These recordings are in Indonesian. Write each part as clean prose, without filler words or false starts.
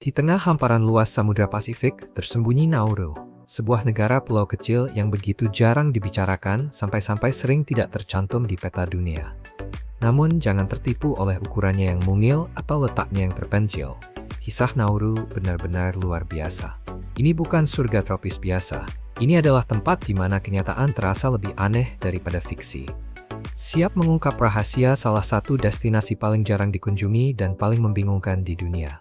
Di tengah hamparan luas Samudra Pasifik, tersembunyi Nauru, sebuah negara pulau kecil yang begitu jarang dibicarakan sampai-sampai sering tidak tercantum di peta dunia. Namun jangan tertipu oleh ukurannya yang mungil atau letaknya yang terpencil. Kisah Nauru benar-benar luar biasa. Ini bukan surga tropis biasa. Ini adalah tempat di mana kenyataan terasa lebih aneh daripada fiksi. Siap mengungkap rahasia salah satu destinasi paling jarang dikunjungi dan paling membingungkan di dunia.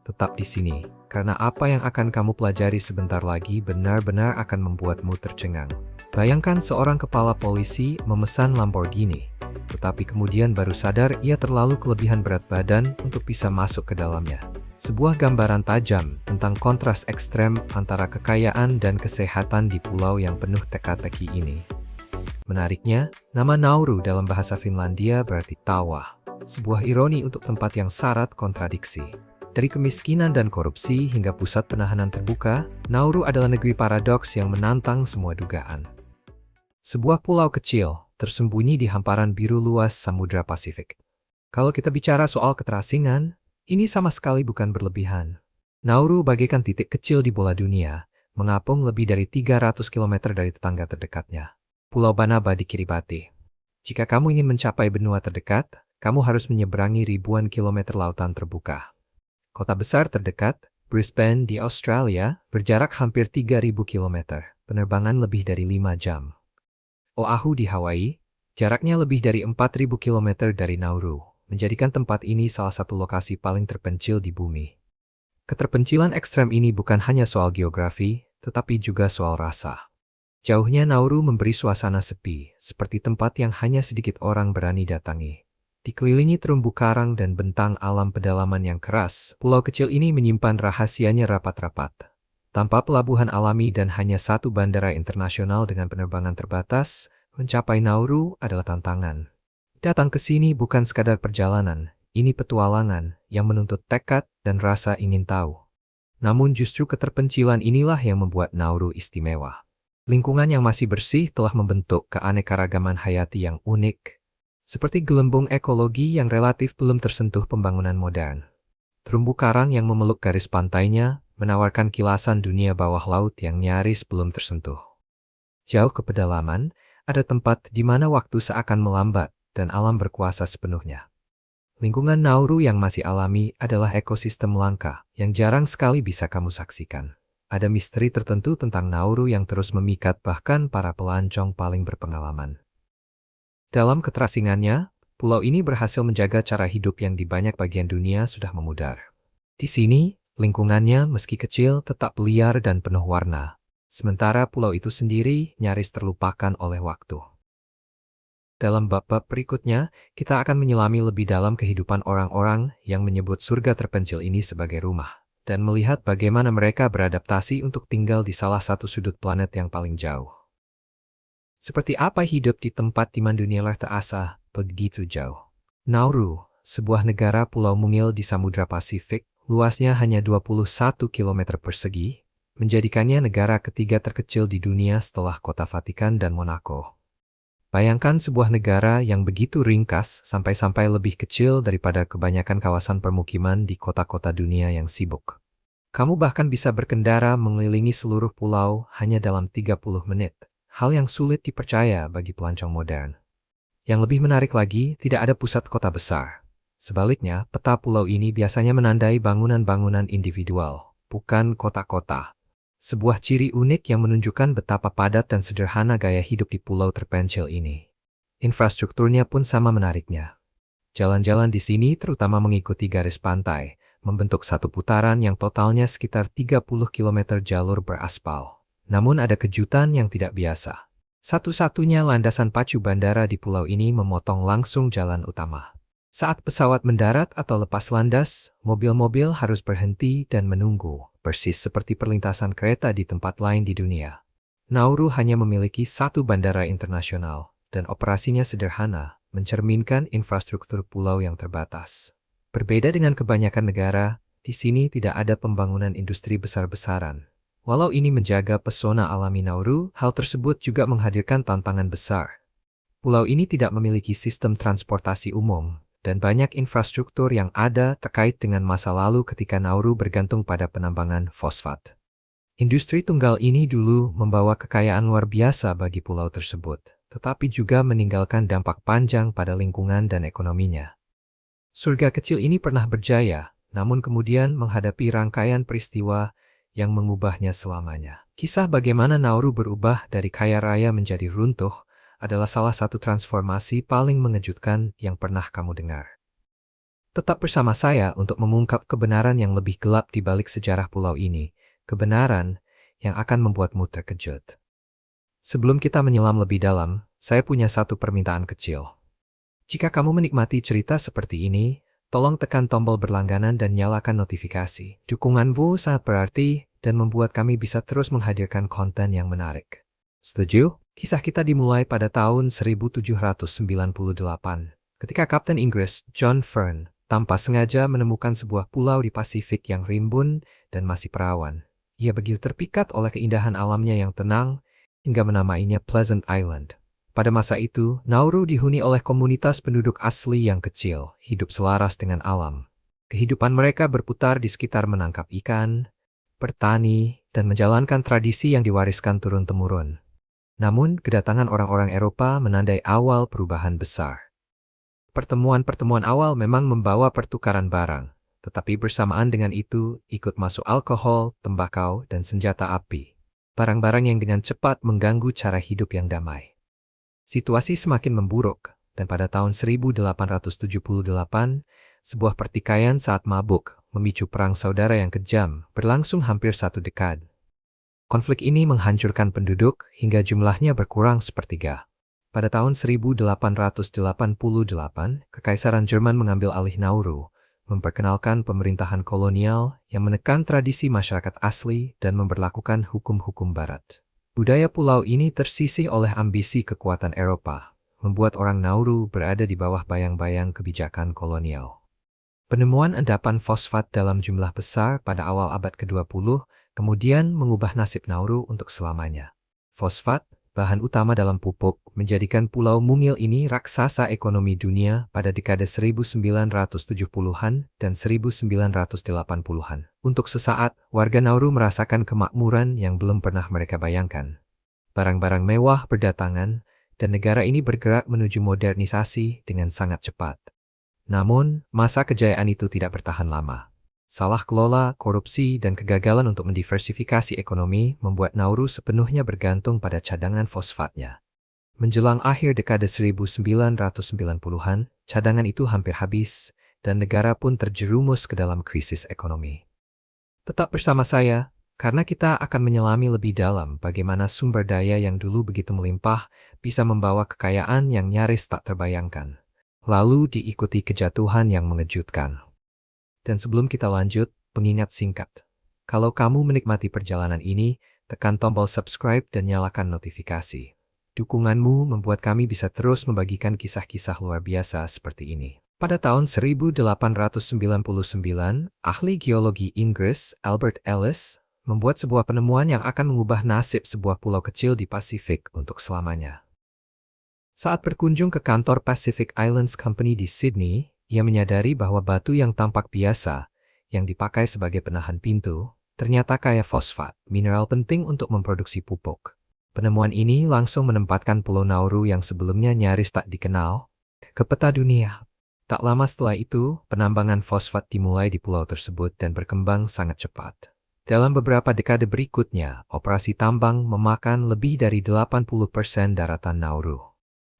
Tetap di sini, karena apa yang akan kamu pelajari sebentar lagi benar-benar akan membuatmu tercengang. Bayangkan seorang kepala polisi memesan Lamborghini, tetapi kemudian baru sadar ia terlalu kelebihan berat badan untuk bisa masuk ke dalamnya. Sebuah gambaran tajam tentang kontras ekstrem antara kekayaan dan kesehatan di pulau yang penuh teka-teki ini. Menariknya, nama Nauru dalam bahasa Finlandia berarti tawa, sebuah ironi untuk tempat yang syarat kontradiksi. Dari kemiskinan dan korupsi hingga pusat penahanan terbuka, Nauru adalah negeri paradoks yang menantang semua dugaan. Sebuah pulau kecil, tersembunyi di hamparan biru luas Samudra Pasifik. Kalau kita bicara soal keterasingan, ini sama sekali bukan berlebihan. Nauru bagaikan titik kecil di bola dunia, mengapung lebih dari 300 km dari tetangga terdekatnya, Pulau Banaba di Kiribati. Jika kamu ingin mencapai benua terdekat, kamu harus menyeberangi ribuan kilometer lautan terbuka. Kota besar terdekat, Brisbane di Australia, berjarak hampir 3.000 km, penerbangan lebih dari 5 jam. Oahu di Hawaii, jaraknya lebih dari 4.000 km dari Nauru, menjadikan tempat ini salah satu lokasi paling terpencil di bumi. Keterpencilan ekstrem ini bukan hanya soal geografi, tetapi juga soal rasa. Jauhnya Nauru memberi suasana sepi, seperti tempat yang hanya sedikit orang berani datangi. Dikelilingi terumbu karang dan bentang alam pedalaman yang keras, pulau kecil ini menyimpan rahasianya rapat-rapat. Tanpa pelabuhan alami dan hanya satu bandara internasional dengan penerbangan terbatas, mencapai Nauru adalah tantangan. Datang ke sini bukan sekadar perjalanan, ini petualangan yang menuntut tekad dan rasa ingin tahu. Namun justru keterpencilan inilah yang membuat Nauru istimewa. Lingkungan yang masih bersih telah membentuk keanekaragaman hayati yang unik, seperti gelembung ekologi yang relatif belum tersentuh pembangunan modern. Terumbu karang yang memeluk garis pantainya menawarkan kilasan dunia bawah laut yang nyaris belum tersentuh. Jauh ke pedalaman, ada tempat di mana waktu seakan melambat dan alam berkuasa sepenuhnya. Lingkungan Nauru yang masih alami adalah ekosistem langka yang jarang sekali bisa kamu saksikan. Ada misteri tertentu tentang Nauru yang terus memikat bahkan para pelancong paling berpengalaman. Dalam keterasingannya, pulau ini berhasil menjaga cara hidup yang di banyak bagian dunia sudah memudar. Di sini, lingkungannya meski kecil tetap liar dan penuh warna, sementara pulau itu sendiri nyaris terlupakan oleh waktu. Dalam bab-bab berikutnya, kita akan menyelami lebih dalam kehidupan orang-orang yang menyebut surga terpencil ini sebagai rumah, dan melihat bagaimana mereka beradaptasi untuk tinggal di salah satu sudut planet yang paling jauh. Seperti apa hidup di tempat di mana dunia tak asa begitu jauh. Nauru, sebuah negara pulau mungil di Samudra Pasifik, luasnya hanya 21 km persegi, menjadikannya negara ketiga terkecil di dunia setelah kota Vatikan dan Monaco. Bayangkan sebuah negara yang begitu ringkas sampai-sampai lebih kecil daripada kebanyakan kawasan permukiman di kota-kota dunia yang sibuk. Kamu bahkan bisa berkendara mengelilingi seluruh pulau hanya dalam 30 menit. Hal yang sulit dipercaya bagi pelancong modern. Yang lebih menarik lagi, tidak ada pusat kota besar. Sebaliknya, peta pulau ini biasanya menandai bangunan-bangunan individual, bukan kota-kota. Sebuah ciri unik yang menunjukkan betapa padat dan sederhana gaya hidup di pulau terpencil ini. Infrastrukturnya pun sama menariknya. Jalan-jalan di sini terutama mengikuti garis pantai, membentuk satu putaran yang totalnya sekitar 30 km jalur beraspal. Namun ada kejutan yang tidak biasa. Satu-satunya landasan pacu bandara di pulau ini memotong langsung jalan utama. Saat pesawat mendarat atau lepas landas, mobil-mobil harus berhenti dan menunggu, persis seperti perlintasan kereta di tempat lain di dunia. Nauru hanya memiliki satu bandara internasional, dan operasinya sederhana, mencerminkan infrastruktur pulau yang terbatas. Berbeda dengan kebanyakan negara, di sini tidak ada pembangunan industri besar-besaran. Walau ini menjaga pesona alami Nauru, hal tersebut juga menghadirkan tantangan besar. Pulau ini tidak memiliki sistem transportasi umum, dan banyak infrastruktur yang ada terkait dengan masa lalu ketika Nauru bergantung pada penambangan fosfat. Industri tunggal ini dulu membawa kekayaan luar biasa bagi pulau tersebut, tetapi juga meninggalkan dampak panjang pada lingkungan dan ekonominya. Surga kecil ini pernah berjaya, namun kemudian menghadapi rangkaian peristiwa yang mengubahnya selamanya. Kisah bagaimana Nauru berubah dari kaya raya menjadi runtuh adalah salah satu transformasi paling mengejutkan yang pernah kamu dengar. Tetap bersama saya untuk mengungkap kebenaran yang lebih gelap di balik sejarah pulau ini, kebenaran yang akan membuatmu terkejut. Sebelum kita menyelam lebih dalam, saya punya satu permintaan kecil. Jika kamu menikmati cerita seperti ini, tolong tekan tombol berlangganan dan nyalakan notifikasi. Dukunganmu sangat berarti dan membuat kami bisa terus menghadirkan konten yang menarik. Setuju? Kisah kita dimulai pada tahun 1798, ketika Kapten Inggris John Fern tanpa sengaja menemukan sebuah pulau di Pasifik yang rimbun dan masih perawan. Ia begitu terpikat oleh keindahan alamnya yang tenang, hingga menamainya Pleasant Island. Pada masa itu, Nauru dihuni oleh komunitas penduduk asli yang kecil, hidup selaras dengan alam. Kehidupan mereka berputar di sekitar menangkap ikan, bertani, dan menjalankan tradisi yang diwariskan turun-temurun. Namun, kedatangan orang-orang Eropa menandai awal perubahan besar. Pertemuan-pertemuan awal memang membawa pertukaran barang, tetapi bersamaan dengan itu ikut masuk alkohol, tembakau, dan senjata api. Barang-barang yang dengan cepat mengganggu cara hidup yang damai. Situasi semakin memburuk, dan pada tahun 1878, sebuah pertikaian saat mabuk memicu perang saudara yang kejam berlangsung hampir 1 dekade. Konflik ini menghancurkan penduduk hingga jumlahnya berkurang sepertiga. Pada tahun 1888, Kekaisaran Jerman mengambil alih Nauru, memperkenalkan pemerintahan kolonial yang menekan tradisi masyarakat asli dan memberlakukan hukum-hukum barat. Budaya pulau ini tersisih oleh ambisi kekuatan Eropa, membuat orang Nauru berada di bawah bayang-bayang kebijakan kolonial. Penemuan endapan fosfat dalam jumlah besar pada awal abad ke-20 kemudian mengubah nasib Nauru untuk selamanya. Fosfat, bahan utama dalam pupuk, menjadikan pulau mungil ini raksasa ekonomi dunia pada dekade 1970-an dan 1980-an. Untuk sesaat, warga Nauru merasakan kemakmuran yang belum pernah mereka bayangkan. Barang-barang mewah berdatangan, dan negara ini bergerak menuju modernisasi dengan sangat cepat. Namun, masa kejayaan itu tidak bertahan lama. Salah kelola, korupsi, dan kegagalan untuk mendiversifikasi ekonomi membuat Nauru sepenuhnya bergantung pada cadangan fosfatnya. Menjelang akhir dekade 1990-an, cadangan itu hampir habis, dan negara pun terjerumus ke dalam krisis ekonomi. Tetap bersama saya, karena kita akan menyelami lebih dalam bagaimana sumber daya yang dulu begitu melimpah bisa membawa kekayaan yang nyaris tak terbayangkan. Lalu diikuti kejatuhan yang mengejutkan. Dan sebelum kita lanjut, pengingat singkat. Kalau kamu menikmati perjalanan ini, tekan tombol subscribe dan nyalakan notifikasi. Dukunganmu membuat kami bisa terus membagikan kisah-kisah luar biasa seperti ini. Pada tahun 1899, ahli geologi Inggris Albert Ellis membuat sebuah penemuan yang akan mengubah nasib sebuah pulau kecil di Pasifik untuk selamanya. Saat berkunjung ke kantor Pacific Islands Company di Sydney, ia menyadari bahwa batu yang tampak biasa, yang dipakai sebagai penahan pintu, ternyata kaya fosfat, mineral penting untuk memproduksi pupuk. Penemuan ini langsung menempatkan Pulau Nauru yang sebelumnya nyaris tak dikenal ke peta dunia. Tak lama setelah itu, penambangan fosfat dimulai di pulau tersebut dan berkembang sangat cepat. Dalam beberapa dekade berikutnya, operasi tambang memakan lebih dari 80% daratan Nauru.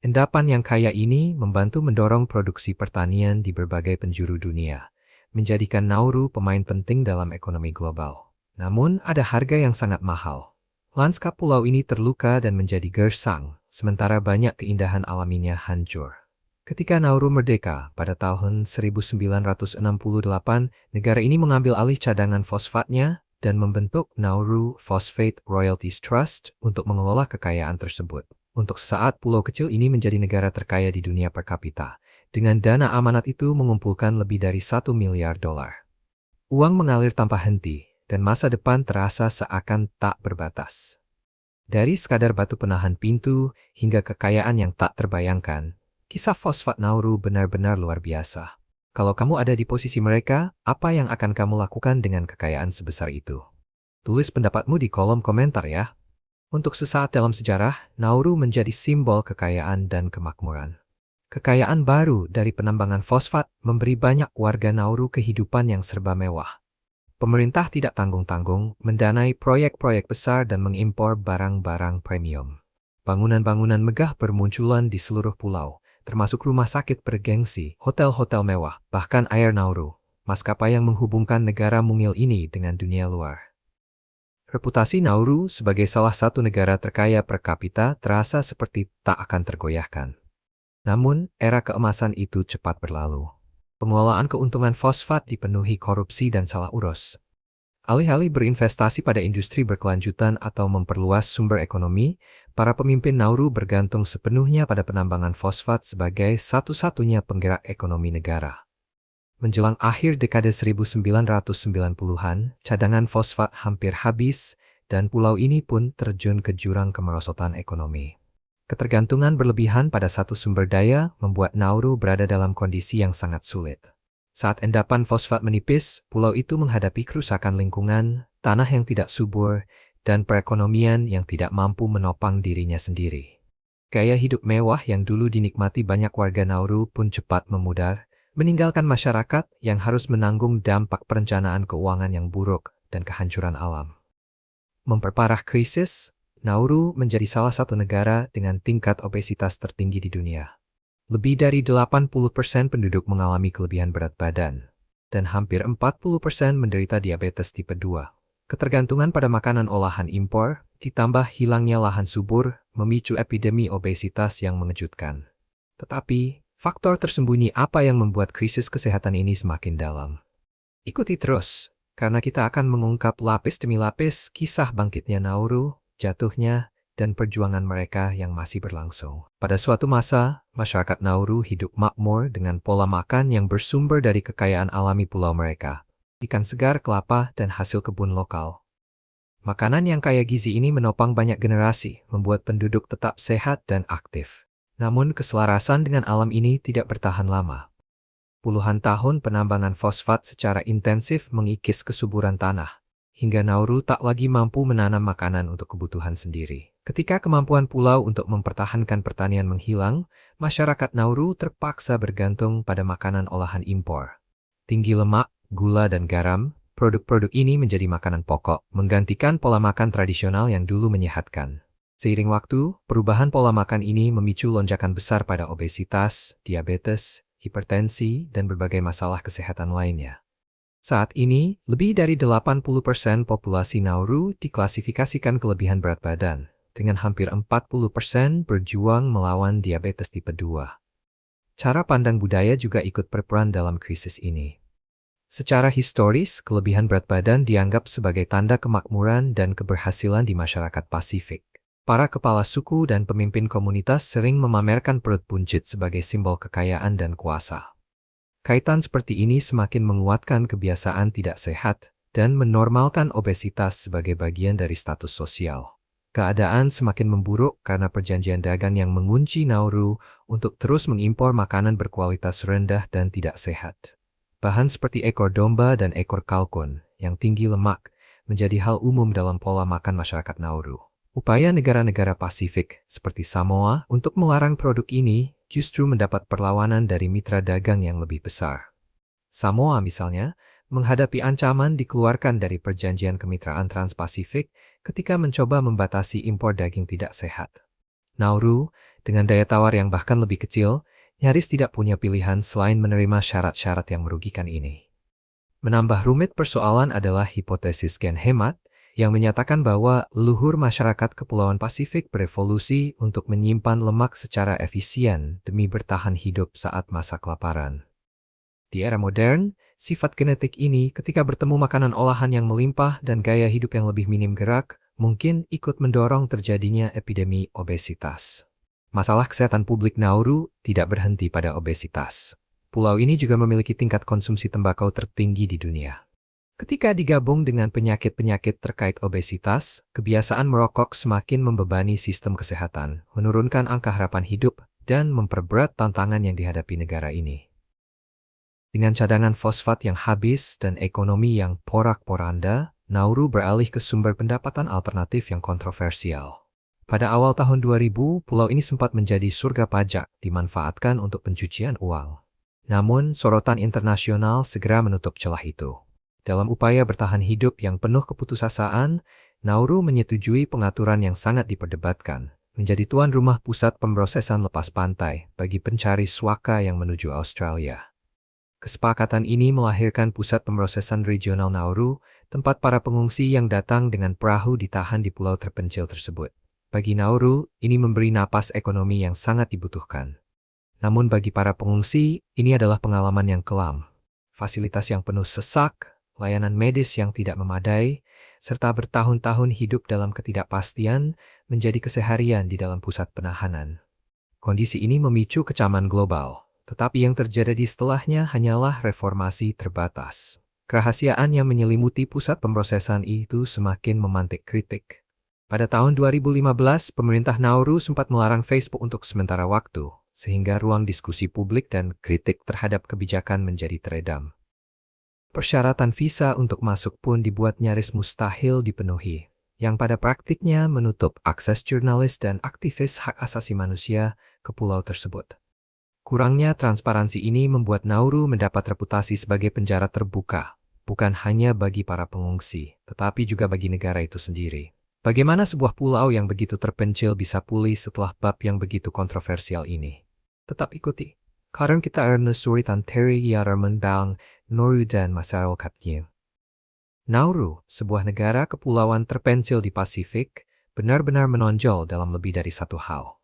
Endapan yang kaya ini membantu mendorong produksi pertanian di berbagai penjuru dunia, menjadikan Nauru pemain penting dalam ekonomi global. Namun, ada harga yang sangat mahal. Lanskap pulau ini terluka dan menjadi gersang, sementara banyak keindahan alaminya hancur. Ketika Nauru merdeka pada tahun 1968, negara ini mengambil alih cadangan fosfatnya dan membentuk Nauru Phosphate Royalties Trust untuk mengelola kekayaan tersebut. Untuk sesaat, pulau kecil ini menjadi negara terkaya di dunia per kapita. Dengan dana amanat itu mengumpulkan lebih dari $1 miliar. Uang mengalir tanpa henti, dan masa depan terasa seakan tak berbatas. Dari sekadar batu penahan pintu hingga kekayaan yang tak terbayangkan, Kisah fosfat Nauru benar-benar luar biasa. Kalau kamu ada di posisi mereka, apa yang akan kamu lakukan dengan kekayaan sebesar itu? Tulis pendapatmu di kolom komentar ya. Untuk sesaat dalam sejarah, Nauru menjadi simbol kekayaan dan kemakmuran. Kekayaan baru dari penambangan fosfat memberi banyak warga Nauru kehidupan yang serba mewah. Pemerintah tidak tanggung-tanggung mendanai proyek-proyek besar dan mengimpor barang-barang premium. Bangunan-bangunan megah bermunculan di seluruh pulau, termasuk rumah sakit bergengsi, hotel-hotel mewah, bahkan Air Nauru, maskapai yang menghubungkan negara mungil ini dengan dunia luar. Reputasi Nauru sebagai salah satu negara terkaya per kapita terasa seperti tak akan tergoyahkan. Namun, era keemasan itu cepat berlalu. Pengelolaan keuntungan fosfat dipenuhi korupsi dan salah urus. Alih-alih berinvestasi pada industri berkelanjutan atau memperluas sumber ekonomi, para pemimpin Nauru bergantung sepenuhnya pada penambangan fosfat sebagai satu-satunya penggerak ekonomi negara. Menjelang akhir dekade 1990-an, cadangan fosfat hampir habis dan pulau ini pun terjun ke jurang kemerosotan ekonomi. Ketergantungan berlebihan pada satu sumber daya membuat Nauru berada dalam kondisi yang sangat sulit. Saat endapan fosfat menipis, pulau itu menghadapi kerusakan lingkungan, tanah yang tidak subur, dan perekonomian yang tidak mampu menopang dirinya sendiri. Gaya hidup mewah yang dulu dinikmati banyak warga Nauru pun cepat memudar, meninggalkan masyarakat yang harus menanggung dampak perencanaan keuangan yang buruk dan kehancuran alam. Memperparah krisis, Nauru menjadi salah satu negara dengan tingkat obesitas tertinggi di dunia. Lebih dari 80% penduduk mengalami kelebihan berat badan, dan hampir 40% menderita diabetes tipe 2. Ketergantungan pada makanan olahan impor, ditambah hilangnya lahan subur, memicu epidemi obesitas yang mengejutkan. Tetapi, faktor tersembunyi apa yang membuat krisis kesehatan ini semakin dalam? Ikuti terus, karena kita akan mengungkap lapis demi lapis kisah bangkitnya Nauru, jatuhnya, dan perjuangan mereka yang masih berlangsung. Pada suatu masa, masyarakat Nauru hidup makmur dengan pola makan yang bersumber dari kekayaan alami pulau mereka, ikan segar, kelapa, dan hasil kebun lokal. Makanan yang kaya gizi ini menopang banyak generasi, membuat penduduk tetap sehat dan aktif. Namun keselarasan dengan alam ini tidak bertahan lama. Puluhan tahun penambangan fosfat secara intensif mengikis kesuburan tanah, hingga Nauru tak lagi mampu menanam makanan untuk kebutuhan sendiri. Ketika kemampuan pulau untuk mempertahankan pertanian menghilang, masyarakat Nauru terpaksa bergantung pada makanan olahan impor. Tinggi lemak, gula, dan garam, produk-produk ini menjadi makanan pokok, menggantikan pola makan tradisional yang dulu menyehatkan. Seiring waktu, perubahan pola makan ini memicu lonjakan besar pada obesitas, diabetes, hipertensi, dan berbagai masalah kesehatan lainnya. Saat ini, lebih dari 80% populasi Nauru diklasifikasikan kelebihan berat badan, dengan hampir 40% berjuang melawan diabetes tipe 2. Cara pandang budaya juga ikut berperan dalam krisis ini. Secara historis, kelebihan berat badan dianggap sebagai tanda kemakmuran dan keberhasilan di masyarakat Pasifik. Para kepala suku dan pemimpin komunitas sering memamerkan perut buncit sebagai simbol kekayaan dan kuasa. Kaitan seperti ini semakin menguatkan kebiasaan tidak sehat dan menormalkan obesitas sebagai bagian dari status sosial. Keadaan semakin memburuk karena perjanjian dagang yang mengunci Nauru untuk terus mengimpor makanan berkualitas rendah dan tidak sehat. Bahan seperti ekor domba dan ekor kalkun yang tinggi lemak menjadi hal umum dalam pola makan masyarakat Nauru. Upaya negara-negara Pasifik seperti Samoa untuk melarang produk ini justru mendapat perlawanan dari mitra dagang yang lebih besar. Samoa misalnya, menghadapi ancaman dikeluarkan dari perjanjian kemitraan Trans-Pasifik ketika mencoba membatasi impor daging tidak sehat. Nauru, dengan daya tawar yang bahkan lebih kecil, nyaris tidak punya pilihan selain menerima syarat-syarat yang merugikan ini. Menambah rumit persoalan adalah hipotesis gen hemat, yang menyatakan bahwa leluhur masyarakat Kepulauan Pasifik berevolusi untuk menyimpan lemak secara efisien demi bertahan hidup saat masa kelaparan. Di era modern, sifat genetik ini ketika bertemu makanan olahan yang melimpah dan gaya hidup yang lebih minim gerak, mungkin ikut mendorong terjadinya epidemi obesitas. Masalah kesehatan publik Nauru tidak berhenti pada obesitas. Pulau ini juga memiliki tingkat konsumsi tembakau tertinggi di dunia. Ketika digabung dengan penyakit-penyakit terkait obesitas, kebiasaan merokok semakin membebani sistem kesehatan, menurunkan angka harapan hidup, dan memperberat tantangan yang dihadapi negara ini. Dengan cadangan fosfat yang habis dan ekonomi yang porak-poranda, Nauru beralih ke sumber pendapatan alternatif yang kontroversial. Pada awal tahun 2000, pulau ini sempat menjadi surga pajak dimanfaatkan untuk pencucian uang. Namun, sorotan internasional segera menutup celah itu. Dalam upaya bertahan hidup yang penuh keputusasaan, Nauru menyetujui pengaturan yang sangat diperdebatkan, menjadi tuan rumah pusat pemrosesan lepas pantai bagi pencari swaka yang menuju Australia. Kesepakatan ini melahirkan pusat pemrosesan regional Nauru, tempat para pengungsi yang datang dengan perahu ditahan di pulau terpencil tersebut. Bagi Nauru, ini memberi napas ekonomi yang sangat dibutuhkan. Namun bagi para pengungsi, ini adalah pengalaman yang kelam. Fasilitas yang penuh sesak, layanan medis yang tidak memadai, serta bertahun-tahun hidup dalam ketidakpastian menjadi keseharian di dalam pusat penahanan. Kondisi ini memicu kecaman global, tetapi yang terjadi setelahnya hanyalah reformasi terbatas. Kerahasiaan yang menyelimuti pusat pemrosesan itu semakin memantik kritik. Pada tahun 2015, pemerintah Nauru sempat melarang Facebook untuk sementara waktu, sehingga ruang diskusi publik dan kritik terhadap kebijakan menjadi teredam. Persyaratan visa untuk masuk pun dibuat nyaris mustahil dipenuhi, yang pada praktiknya menutup akses jurnalis dan aktivis hak asasi manusia ke pulau tersebut. Kurangnya transparansi ini membuat Nauru mendapat reputasi sebagai penjara terbuka, bukan hanya bagi para pengungsi, tetapi juga bagi negara itu sendiri. Bagaimana sebuah pulau yang begitu terpencil bisa pulih setelah bab yang begitu kontroversial ini? Tetap ikuti. Karena kita suritan Terry Yarman Bang, Nauru dan masyarakatnya. Nauru, sebuah negara kepulauan terpencil di Pasifik, benar-benar menonjol dalam lebih dari satu hal.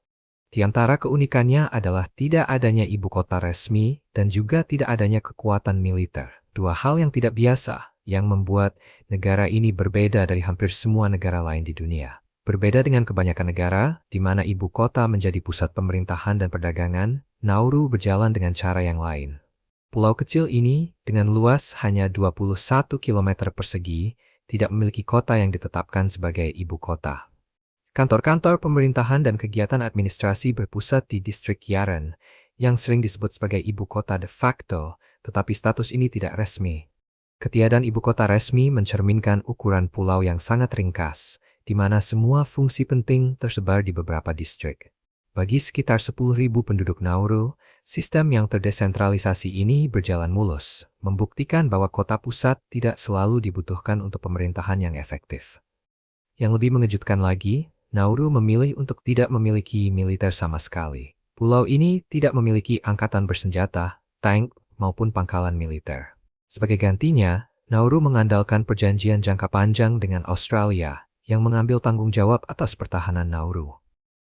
Di antara keunikannya adalah tidak adanya ibu kota resmi dan juga tidak adanya kekuatan militer. Dua hal yang tidak biasa, yang membuat negara ini berbeda dari hampir semua negara lain di dunia. Berbeda dengan kebanyakan negara, di mana ibu kota menjadi pusat pemerintahan dan perdagangan, Nauru berjalan dengan cara yang lain. Pulau kecil ini, dengan luas hanya 21 km persegi, tidak memiliki kota yang ditetapkan sebagai ibu kota. Kantor-kantor pemerintahan dan kegiatan administrasi berpusat di distrik Yaren, yang sering disebut sebagai ibu kota de facto, tetapi status ini tidak resmi. Ketiadaan ibu kota resmi mencerminkan ukuran pulau yang sangat ringkas, di mana semua fungsi penting tersebar di beberapa distrik. Bagi sekitar 10.000 penduduk Nauru, sistem yang terdesentralisasi ini berjalan mulus, membuktikan bahwa kota pusat tidak selalu dibutuhkan untuk pemerintahan yang efektif. Yang lebih mengejutkan lagi, Nauru memilih untuk tidak memiliki militer sama sekali. Pulau ini tidak memiliki angkatan bersenjata, tank, maupun pangkalan militer. Sebagai gantinya, Nauru mengandalkan perjanjian jangka panjang dengan Australia yang mengambil tanggung jawab atas pertahanan Nauru.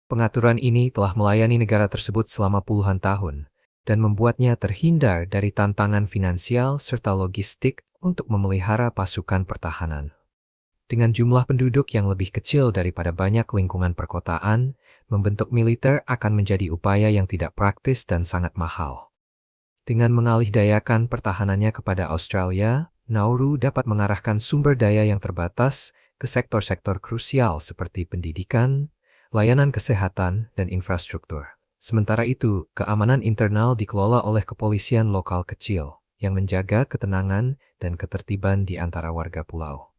Pengaturan ini telah melayani negara tersebut selama puluhan tahun dan membuatnya terhindar dari tantangan finansial serta logistik untuk memelihara pasukan pertahanan. Dengan jumlah penduduk yang lebih kecil daripada banyak lingkungan perkotaan, membentuk militer akan menjadi upaya yang tidak praktis dan sangat mahal. Dengan mengalihdayakan pertahanannya kepada Australia, Nauru dapat mengarahkan sumber daya yang terbatas ke sektor-sektor krusial seperti pendidikan, layanan kesehatan, dan infrastruktur. Sementara itu, keamanan internal dikelola oleh kepolisian lokal kecil yang menjaga ketenangan dan ketertiban di antara warga pulau.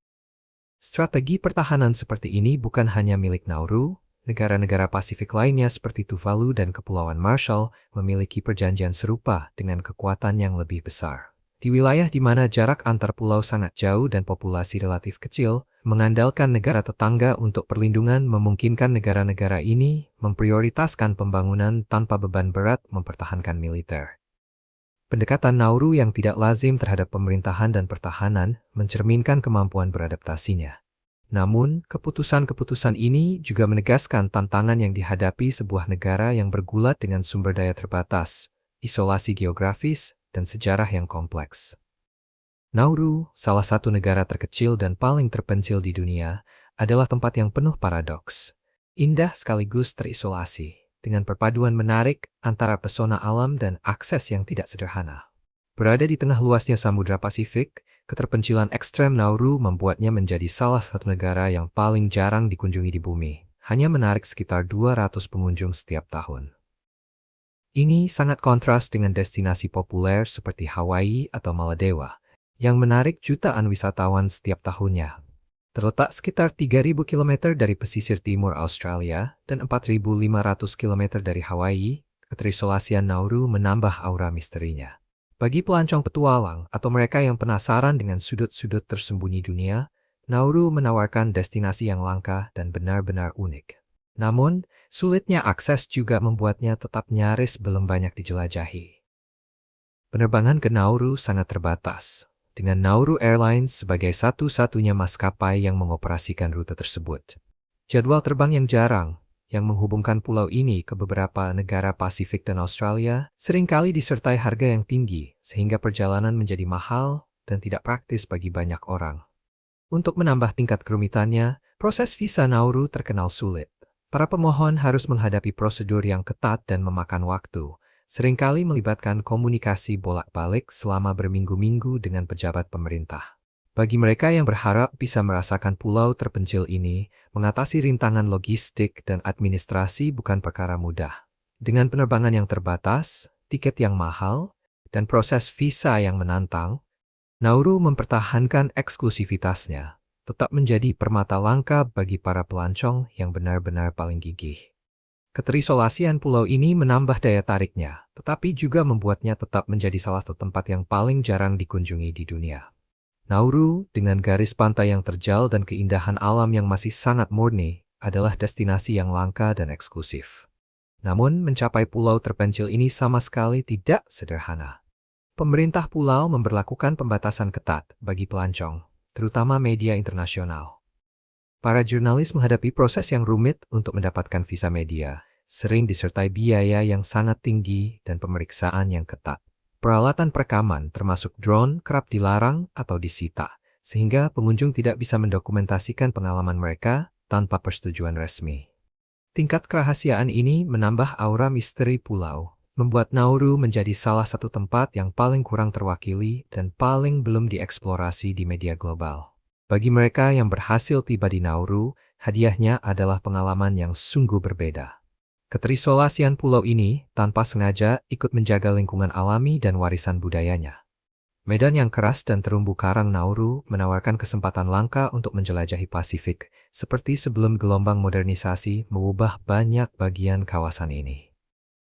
Strategi pertahanan seperti ini bukan hanya milik Nauru, negara-negara Pasifik lainnya seperti Tuvalu dan Kepulauan Marshall memiliki perjanjian serupa dengan kekuatan yang lebih besar. Di wilayah di mana jarak antar pulau sangat jauh dan populasi relatif kecil, mengandalkan negara tetangga untuk perlindungan memungkinkan negara-negara ini memprioritaskan pembangunan tanpa beban berat mempertahankan militer. Pendekatan Nauru yang tidak lazim terhadap pemerintahan dan pertahanan mencerminkan kemampuan beradaptasinya. Namun, keputusan-keputusan ini juga menegaskan tantangan yang dihadapi sebuah negara yang bergulat dengan sumber daya terbatas, isolasi geografis, dan sejarah yang kompleks. Nauru, salah satu negara terkecil dan paling terpencil di dunia, adalah tempat yang penuh paradoks. Indah sekaligus terisolasi, dengan perpaduan menarik antara pesona alam dan akses yang tidak sederhana. Berada di tengah luasnya Samudra Pasifik, keterpencilan ekstrem Nauru membuatnya menjadi salah satu negara yang paling jarang dikunjungi di bumi, hanya menarik sekitar 200 pengunjung setiap tahun. Ini sangat kontras dengan destinasi populer seperti Hawaii atau Maladewa, yang menarik jutaan wisatawan setiap tahunnya. Terletak sekitar 3.000 km dari pesisir timur Australia dan 4.500 km dari Hawaii, keterisolasian Nauru menambah aura misterinya. Bagi pelancong petualang atau mereka yang penasaran dengan sudut-sudut tersembunyi dunia, Nauru menawarkan destinasi yang langka dan benar-benar unik. Namun, sulitnya akses juga membuatnya tetap nyaris belum banyak dijelajahi. Penerbangan ke Nauru sangat terbatas, dengan Nauru Airlines sebagai satu-satunya maskapai yang mengoperasikan rute tersebut. Jadwal terbang yang jarang, yang menghubungkan pulau ini ke beberapa negara Pasifik dan Australia, seringkali disertai harga yang tinggi, sehingga perjalanan menjadi mahal dan tidak praktis bagi banyak orang. Untuk menambah tingkat kerumitannya, proses visa Nauru terkenal sulit. Para pemohon harus menghadapi prosedur yang ketat dan memakan waktu, seringkali melibatkan komunikasi bolak-balik selama berminggu-minggu dengan pejabat pemerintah. Bagi mereka yang berharap bisa merasakan pulau terpencil ini, mengatasi rintangan logistik dan administrasi bukan perkara mudah. Dengan penerbangan yang terbatas, tiket yang mahal, dan proses visa yang menantang, Nauru mempertahankan eksklusivitasnya, tetap menjadi permata langka bagi para pelancong yang benar-benar paling gigih. Keterisolasian pulau ini menambah daya tariknya, tetapi juga membuatnya tetap menjadi salah satu tempat yang paling jarang dikunjungi di dunia. Nauru, dengan garis pantai yang terjal dan keindahan alam yang masih sangat murni, adalah destinasi yang langka dan eksklusif. Namun, mencapai pulau terpencil ini sama sekali tidak sederhana. Pemerintah pulau memberlakukan pembatasan ketat bagi pelancong, terutama media internasional. Para jurnalis menghadapi proses yang rumit untuk mendapatkan visa media, sering disertai biaya yang sangat tinggi dan pemeriksaan yang ketat. Peralatan perekaman termasuk drone kerap dilarang atau disita, sehingga pengunjung tidak bisa mendokumentasikan pengalaman mereka tanpa persetujuan resmi. Tingkat kerahasiaan ini menambah aura misteri pulau, membuat Nauru menjadi salah satu tempat yang paling kurang terwakili dan paling belum dieksplorasi di media global. Bagi mereka yang berhasil tiba di Nauru, hadiahnya adalah pengalaman yang sungguh berbeda. Keterisolasian pulau ini tanpa sengaja ikut menjaga lingkungan alami dan warisan budayanya. Medan yang keras dan terumbu karang Nauru menawarkan kesempatan langka untuk menjelajahi Pasifik, seperti sebelum gelombang modernisasi mengubah banyak bagian kawasan ini.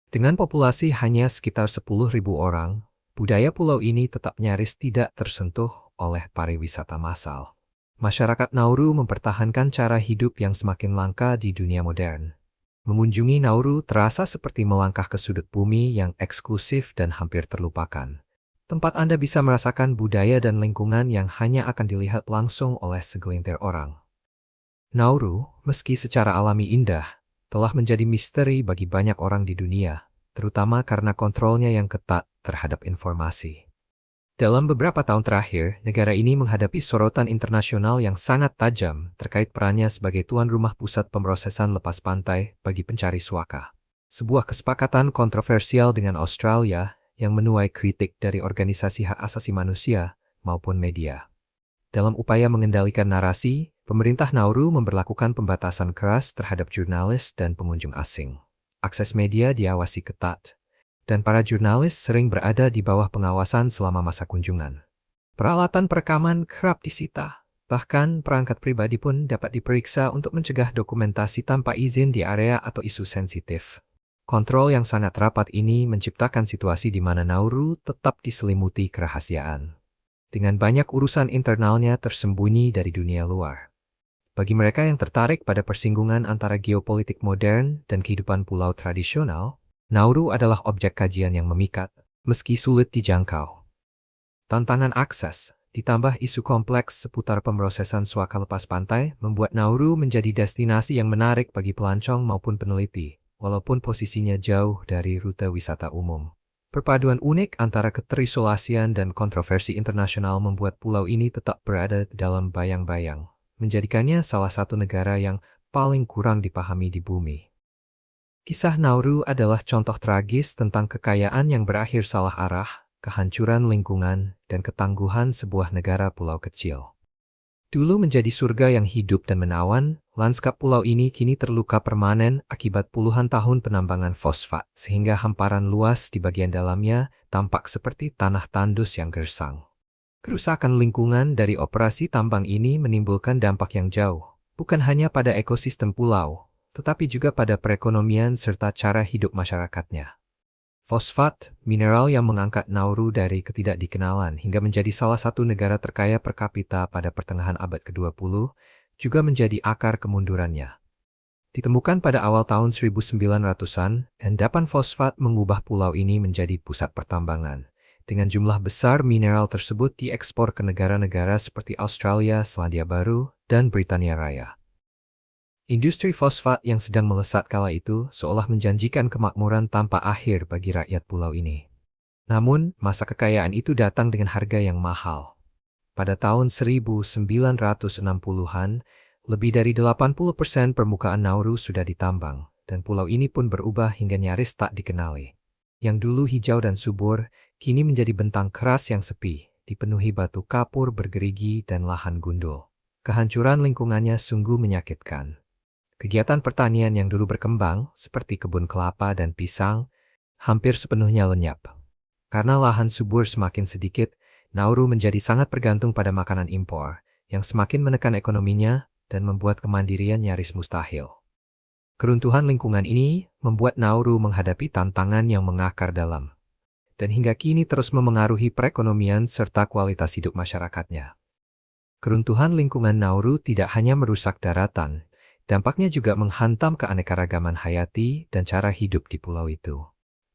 Dengan populasi hanya sekitar 10.000 orang, budaya pulau ini tetap nyaris tidak tersentuh oleh pariwisata massal. Masyarakat Nauru mempertahankan cara hidup yang semakin langka di dunia modern. Mengunjungi Nauru terasa seperti melangkah ke sudut bumi yang eksklusif dan hampir terlupakan. Tempat Anda bisa merasakan budaya dan lingkungan yang hanya akan dilihat langsung oleh segelintir orang. Nauru, meski secara alami indah, telah menjadi misteri bagi banyak orang di dunia, terutama karena kontrolnya yang ketat terhadap informasi. Dalam beberapa tahun terakhir, negara ini menghadapi sorotan internasional yang sangat tajam terkait perannya sebagai tuan rumah pusat pemrosesan lepas pantai bagi pencari suaka. Sebuah kesepakatan kontroversial dengan Australia yang menuai kritik dari organisasi hak asasi manusia maupun media. Dalam upaya mengendalikan narasi, pemerintah Nauru memberlakukan pembatasan keras terhadap jurnalis dan pengunjung asing. Akses media diawasi ketat, dan para jurnalis sering berada di bawah pengawasan selama masa kunjungan. Peralatan perekaman kerap disita, bahkan perangkat pribadi pun dapat diperiksa untuk mencegah dokumentasi tanpa izin di area atau isu sensitif. Kontrol yang sangat rapat ini menciptakan situasi di mana Nauru tetap diselimuti kerahasiaan, dengan banyak urusan internalnya tersembunyi dari dunia luar. Bagi mereka yang tertarik pada persinggungan antara geopolitik modern dan kehidupan pulau tradisional, Nauru adalah objek kajian yang memikat, meski sulit dijangkau. Tantangan akses, ditambah isu kompleks seputar pemrosesan suaka lepas pantai, membuat Nauru menjadi destinasi yang menarik bagi pelancong maupun peneliti, walaupun posisinya jauh dari rute wisata umum. Perpaduan unik antara keterisolasian dan kontroversi internasional membuat pulau ini tetap berada dalam bayang-bayang, menjadikannya salah satu negara yang paling kurang dipahami di bumi. Kisah Nauru adalah contoh tragis tentang kekayaan yang berakhir salah arah, kehancuran lingkungan, dan ketangguhan sebuah negara pulau kecil. Dulu menjadi surga yang hidup dan menawan, Lanskap pulau ini kini terluka permanen akibat puluhan tahun penambangan fosfat, sehingga hamparan luas di bagian dalamnya tampak seperti tanah tandus yang gersang. Kerusakan lingkungan dari operasi tambang ini menimbulkan dampak yang jauh, bukan hanya pada ekosistem pulau, tetapi juga pada perekonomian serta cara hidup masyarakatnya. Fosfat, mineral yang mengangkat Nauru dari ketidakdikenalan hingga menjadi salah satu negara terkaya per kapita pada pertengahan abad ke-20, juga menjadi akar kemundurannya. Ditemukan pada awal tahun 1900-an, endapan fosfat mengubah pulau ini menjadi pusat pertambangan. Dengan jumlah besar mineral tersebut diekspor ke negara-negara seperti Australia, Selandia Baru, dan Britania Raya. Industri fosfat yang sedang melesat kala itu seolah menjanjikan kemakmuran tanpa akhir bagi rakyat pulau ini. Namun, masa kekayaan itu datang dengan harga yang mahal. Pada tahun 1960-an, lebih dari 80% permukaan Nauru sudah ditambang, dan pulau ini pun berubah hingga nyaris tak dikenali. Yang dulu hijau dan subur, kini menjadi bentang keras yang sepi, dipenuhi batu kapur bergerigi dan lahan gundul. Kehancuran lingkungannya sungguh menyakitkan. Kegiatan pertanian yang dulu berkembang, seperti kebun kelapa dan pisang, hampir sepenuhnya lenyap. Karena lahan subur semakin sedikit, Nauru menjadi sangat bergantung pada makanan impor, yang semakin menekan ekonominya dan membuat kemandirian nyaris mustahil. Keruntuhan lingkungan ini membuat Nauru menghadapi tantangan yang mengakar dalam, dan hingga kini terus memengaruhi perekonomian serta kualitas hidup masyarakatnya. Keruntuhan lingkungan Nauru tidak hanya merusak daratan, dampaknya juga menghantam keanekaragaman hayati dan cara hidup di pulau itu.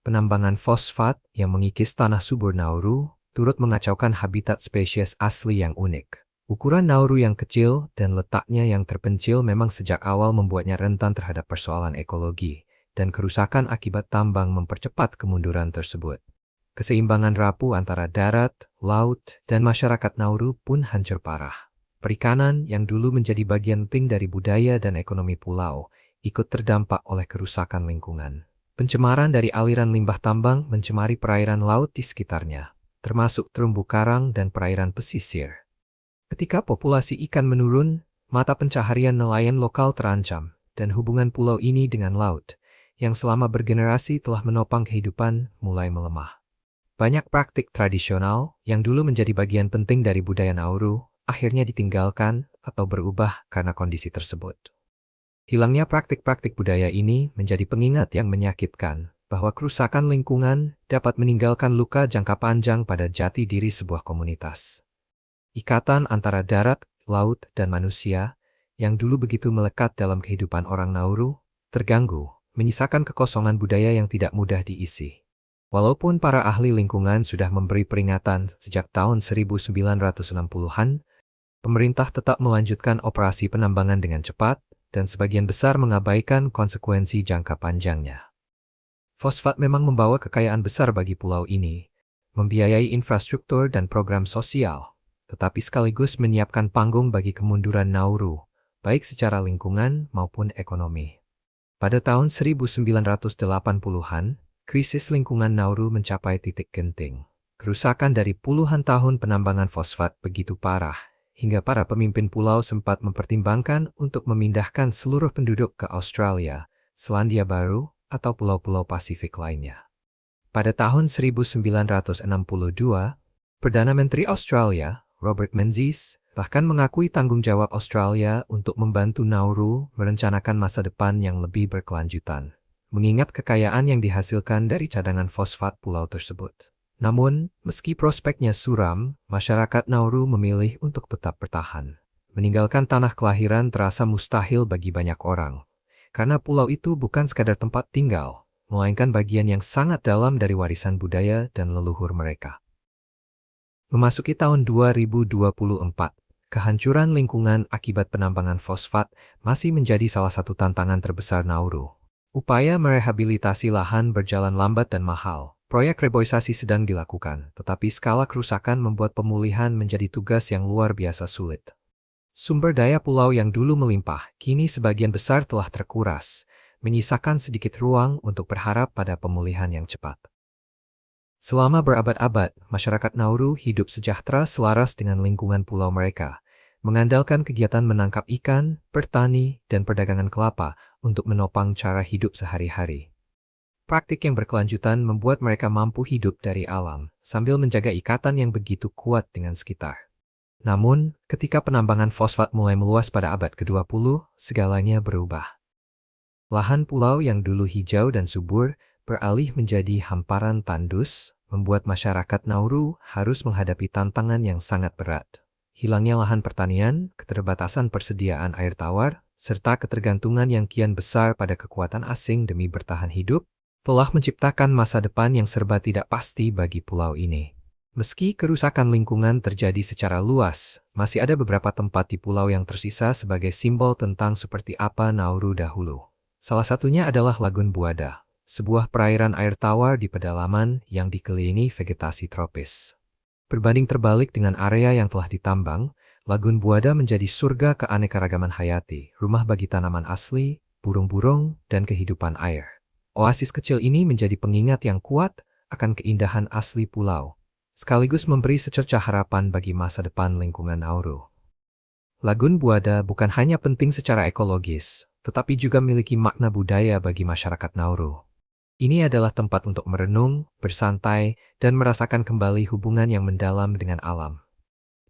Penambangan fosfat yang mengikis tanah subur Nauru turut mengacaukan habitat spesies asli yang unik. Ukuran Nauru yang kecil dan letaknya yang terpencil memang sejak awal membuatnya rentan terhadap persoalan ekologi, dan kerusakan akibat tambang mempercepat kemunduran tersebut. Keseimbangan rapuh antara darat, laut, dan masyarakat Nauru pun hancur parah. Perikanan yang dulu menjadi bagian penting dari budaya dan ekonomi pulau, ikut terdampak oleh kerusakan lingkungan. Pencemaran dari aliran limbah tambang mencemari perairan laut di sekitarnya, termasuk terumbu karang dan perairan pesisir. Ketika populasi ikan menurun, mata pencaharian nelayan lokal terancam, dan hubungan pulau ini dengan laut, yang selama bergenerasi telah menopang kehidupan, mulai melemah. Banyak praktik tradisional yang dulu menjadi bagian penting dari budaya Nauru, akhirnya ditinggalkan atau berubah karena kondisi tersebut. Hilangnya praktik-praktik budaya ini menjadi pengingat yang menyakitkan bahwa kerusakan lingkungan dapat meninggalkan luka jangka panjang pada jati diri sebuah komunitas. Ikatan antara darat, laut, dan manusia yang dulu begitu melekat dalam kehidupan orang Nauru terganggu, menyisakan kekosongan budaya yang tidak mudah diisi. Walaupun para ahli lingkungan sudah memberi peringatan sejak tahun 1960-an, pemerintah tetap melanjutkan operasi penambangan dengan cepat dan sebagian besar mengabaikan konsekuensi jangka panjangnya. Fosfat memang membawa kekayaan besar bagi pulau ini, membiayai infrastruktur dan program sosial, tetapi sekaligus menyiapkan panggung bagi kemunduran Nauru, baik secara lingkungan maupun ekonomi. Pada tahun 1980-an, krisis lingkungan Nauru mencapai titik genting. Kerusakan dari puluhan tahun penambangan fosfat begitu parah, hingga para pemimpin pulau sempat mempertimbangkan untuk memindahkan seluruh penduduk ke Australia, Selandia Baru, atau pulau-pulau Pasifik lainnya. Pada tahun 1962, Perdana Menteri Australia, Robert Menzies, bahkan mengakui tanggung jawab Australia untuk membantu Nauru merencanakan masa depan yang lebih berkelanjutan, mengingat kekayaan yang dihasilkan dari cadangan fosfat pulau tersebut. Namun, meski prospeknya suram, masyarakat Nauru memilih untuk tetap bertahan. Meninggalkan tanah kelahiran terasa mustahil bagi banyak orang, karena pulau itu bukan sekadar tempat tinggal, melainkan bagian yang sangat dalam dari warisan budaya dan leluhur mereka. Memasuki tahun 2024, kehancuran lingkungan akibat penambangan fosfat masih menjadi salah satu tantangan terbesar Nauru. Upaya merehabilitasi lahan berjalan lambat dan mahal. Proyek reboisasi sedang dilakukan, tetapi skala kerusakan membuat pemulihan menjadi tugas yang luar biasa sulit. Sumber daya pulau yang dulu melimpah, kini sebagian besar telah terkuras, menyisakan sedikit ruang untuk berharap pada pemulihan yang cepat. Selama berabad-abad, masyarakat Nauru hidup sejahtera selaras dengan lingkungan pulau mereka, mengandalkan kegiatan menangkap ikan, bertani, dan perdagangan kelapa untuk menopang cara hidup sehari-hari. Praktik yang berkelanjutan membuat mereka mampu hidup dari alam, sambil menjaga ikatan yang begitu kuat dengan sekitar. Namun, ketika penambangan fosfat mulai meluas pada abad ke-20, segalanya berubah. Lahan pulau yang dulu hijau dan subur beralih menjadi hamparan tandus, membuat masyarakat Nauru harus menghadapi tantangan yang sangat berat. Hilangnya lahan pertanian, keterbatasan persediaan air tawar, serta ketergantungan yang kian besar pada kekuatan asing demi bertahan hidup, telah menciptakan masa depan yang serba tidak pasti bagi pulau ini. Meski kerusakan lingkungan terjadi secara luas, masih ada beberapa tempat di pulau yang tersisa sebagai simbol tentang seperti apa Nauru dahulu. Salah satunya adalah Lagun Buada, sebuah perairan air tawar di pedalaman yang dikelilingi vegetasi tropis. Berbanding terbalik dengan area yang telah ditambang, Lagun Buada menjadi surga keanekaragaman hayati, rumah bagi tanaman asli, burung-burung, dan kehidupan air. Oasis kecil ini menjadi pengingat yang kuat akan keindahan asli pulau, sekaligus memberi secercah harapan bagi masa depan lingkungan Nauru. Lagun Buada bukan hanya penting secara ekologis, tetapi juga memiliki makna budaya bagi masyarakat Nauru. Ini adalah tempat untuk merenung, bersantai, dan merasakan kembali hubungan yang mendalam dengan alam.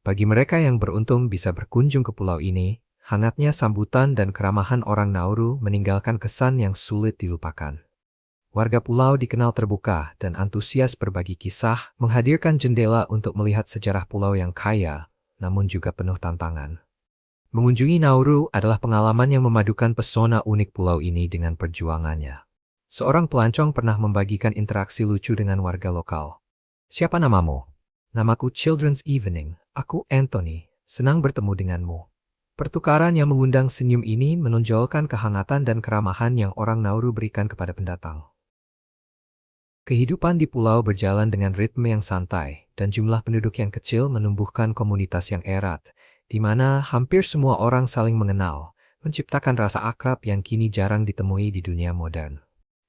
Bagi mereka yang beruntung bisa berkunjung ke pulau ini, hangatnya sambutan dan keramahan orang Nauru meninggalkan kesan yang sulit dilupakan. Warga pulau dikenal terbuka dan antusias berbagi kisah, menghadirkan jendela untuk melihat sejarah pulau yang kaya, namun juga penuh tantangan. Mengunjungi Nauru adalah pengalaman yang memadukan pesona unik pulau ini dengan perjuangannya. Seorang pelancong pernah membagikan interaksi lucu dengan warga lokal. "Siapa namamu?" "Namaku Children's Evening. Aku Anthony. Senang bertemu denganmu." Pertukaran yang mengundang senyum ini menonjolkan kehangatan dan keramahan yang orang Nauru berikan kepada pendatang. Kehidupan di pulau berjalan dengan ritme yang santai, dan jumlah penduduk yang kecil menumbuhkan komunitas yang erat, di mana hampir semua orang saling mengenal, menciptakan rasa akrab yang kini jarang ditemui di dunia modern.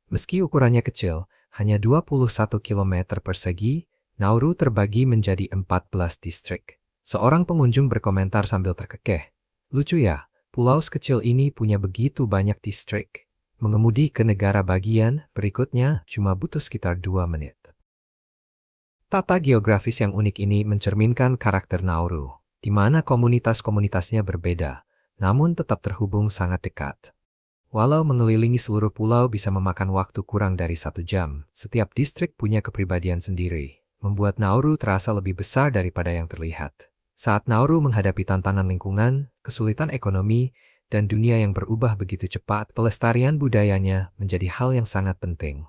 Meski ukurannya kecil, hanya 21 km persegi, Nauru terbagi menjadi 14 distrik. Seorang pengunjung berkomentar sambil terkekeh, "Lucu ya, pulau sekecil ini punya begitu banyak distrik. Mengemudi ke negara bagian berikutnya cuma butuh sekitar 2 menit." Tata geografis yang unik ini mencerminkan karakter Nauru, di mana komunitas-komunitasnya berbeda, namun tetap terhubung sangat dekat. Walau mengelilingi seluruh pulau bisa memakan waktu kurang dari 1 jam, setiap distrik punya kepribadian sendiri, membuat Nauru terasa lebih besar daripada yang terlihat. Saat Nauru menghadapi tantangan lingkungan, kesulitan ekonomi, dan dunia yang berubah begitu cepat, pelestarian budayanya menjadi hal yang sangat penting.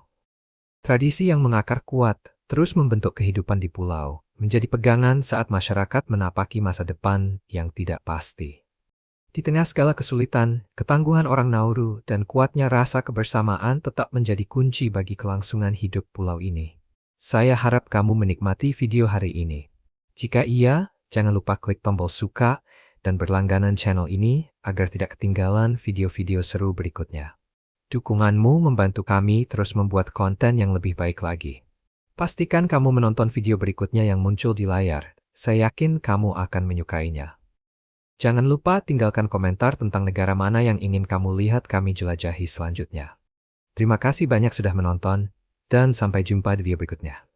Tradisi yang mengakar kuat terus membentuk kehidupan di pulau, menjadi pegangan saat masyarakat menapaki masa depan yang tidak pasti. Di tengah segala kesulitan, ketangguhan orang Nauru dan kuatnya rasa kebersamaan tetap menjadi kunci bagi kelangsungan hidup pulau ini. Saya harap kamu menikmati video hari ini. Jika iya, jangan lupa klik tombol suka dan berlangganan channel ini agar tidak ketinggalan video-video seru berikutnya. Dukunganmu membantu kami terus membuat konten yang lebih baik lagi. Pastikan kamu menonton video berikutnya yang muncul di layar. Saya yakin kamu akan menyukainya. Jangan lupa tinggalkan komentar tentang negara mana yang ingin kamu lihat kami jelajahi selanjutnya. Terima kasih banyak sudah menonton, dan sampai jumpa di video berikutnya.